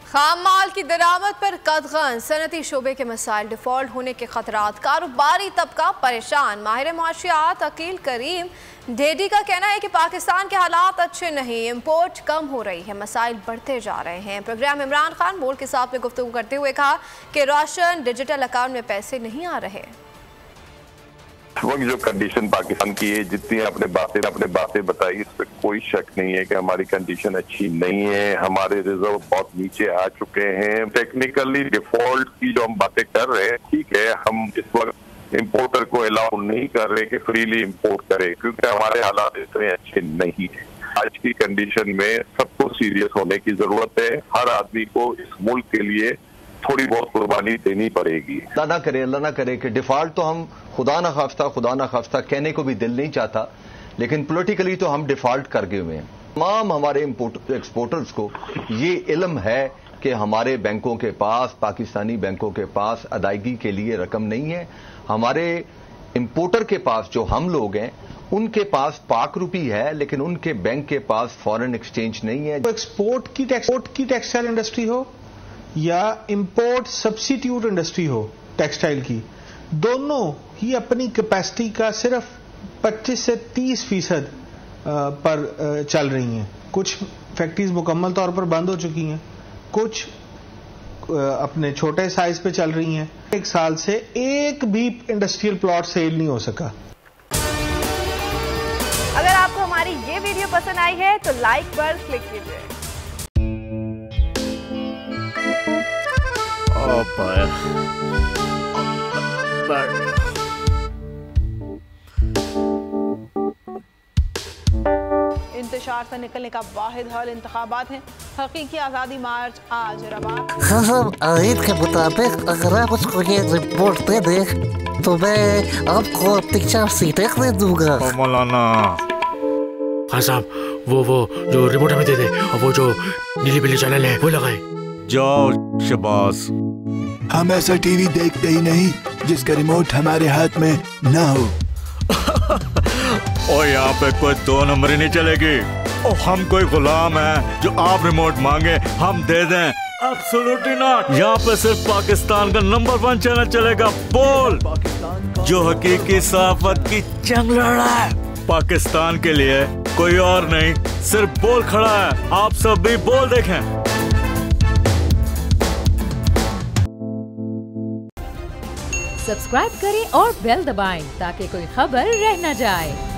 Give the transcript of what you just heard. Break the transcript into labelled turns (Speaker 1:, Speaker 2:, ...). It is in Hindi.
Speaker 1: खाम माल की दरामद पर कदगन, सनती शोबे के मसाइल, डिफॉल्ट होने के खतरात, कारोबारी तबका परेशान। माहिर मुआशियात अकील करीम ढेडी का कहना है कि पाकिस्तान के हालात अच्छे नहीं, इम्पोर्ट कम हो रही है, मसाइल बढ़ते जा रहे हैं। प्रोग्राम इमरान खान बोर्ड के साथ में गुफ्तगू करते हुए कहा कि राशन डिजिटल अकाउंट में पैसे नहीं आ रहे।
Speaker 2: वक्त जो कंडीशन पाकिस्तान की है, जितनी आपने बातें बताई, इस पर कोई शक नहीं है कि हमारी कंडीशन अच्छी नहीं है। हमारे रिजर्व बहुत नीचे आ चुके हैं। टेक्निकली डिफॉल्ट की जो हम बातें कर रहे हैं, ठीक है, हम इस वक्त इम्पोर्टर को अलाउ नहीं कर रहे कि फ्रीली इम्पोर्ट करे, क्योंकि हमारे हालात इतने अच्छे नहीं है। आज की कंडीशन में सबको सीरियस होने की जरूरत है। हर आदमी को इस मुल्क के लिए थोड़ी बहुत कुर्बानी देनी पड़ेगी।
Speaker 3: अल्लाह ना करे कि डिफॉल्ट तो हम खुदा ना खाफ्ता कहने को भी दिल नहीं चाहता, लेकिन पॉलिटिकली तो हम डिफॉल्ट कर गए हुए हैं। तमाम हमारे एक्सपोर्टर्स को ये इल्म है कि हमारे बैंकों के पास, पाकिस्तानी बैंकों के पास अदायगी के लिए रकम नहीं है। हमारे इंपोर्टर के पास, जो हम लोग हैं, उनके पास पाक रुपी है, लेकिन उनके बैंक के पास फॉरेन एक्सचेंज नहीं है।
Speaker 4: एक्सपोर्ट की टेक्सटाइल इंडस्ट्री हो या इंपोर्ट सब्सिट्यूट इंडस्ट्री हो टेक्सटाइल की, दोनों ही अपनी कैपेसिटी का सिर्फ 25 से 30% पर चल रही हैं। कुछ फैक्ट्रीज मुकम्मल तौर पर बंद हो चुकी हैं, कुछ अपने छोटे साइज पे चल रही हैं। एक साल से एक भी इंडस्ट्रियल प्लॉट सेल नहीं हो सका।
Speaker 1: अगर आपको हमारी ये वीडियो पसंद आई है तो लाइक पर क्लिक कीजिए। इंतशार से निकलने का वाहिद हल इंतखाबात हैं। हकीकी आज़ादी मार्च आज रवा।
Speaker 5: आयत के मुताबिक अगर आप उसको ये रिपोर्ट दे दे तो मैं आपको अपनी 4 सीटें दे दूंगा।
Speaker 6: मौलाना
Speaker 7: खान साहब, वो जो रिमोट हमें दे दे और वो जो नीली पीली चैनल है वो लगाए।
Speaker 6: जाओ शबाज।
Speaker 8: हम ऐसा टीवी देखते ही नहीं जिसका रिमोट हमारे हाथ में ना हो।
Speaker 6: और यहाँ पे कोई 2 नंबरी नहीं चलेगी। और हम कोई गुलाम है जो आप रिमोट मांगे हम दे दें? Absolutely not. यहाँ पे सिर्फ पाकिस्तान का नंबर 1 चैनल चलेगा, बोल, जो हकीकी सहाफत की जंग लड़ रहा है। पाकिस्तान के लिए कोई और नहीं, सिर्फ बोल खड़ा है। आप सब भी बोल देखें।
Speaker 9: सब्सक्राइब करें और बेल दबाएं ताकि कोई खबर रह न जाए।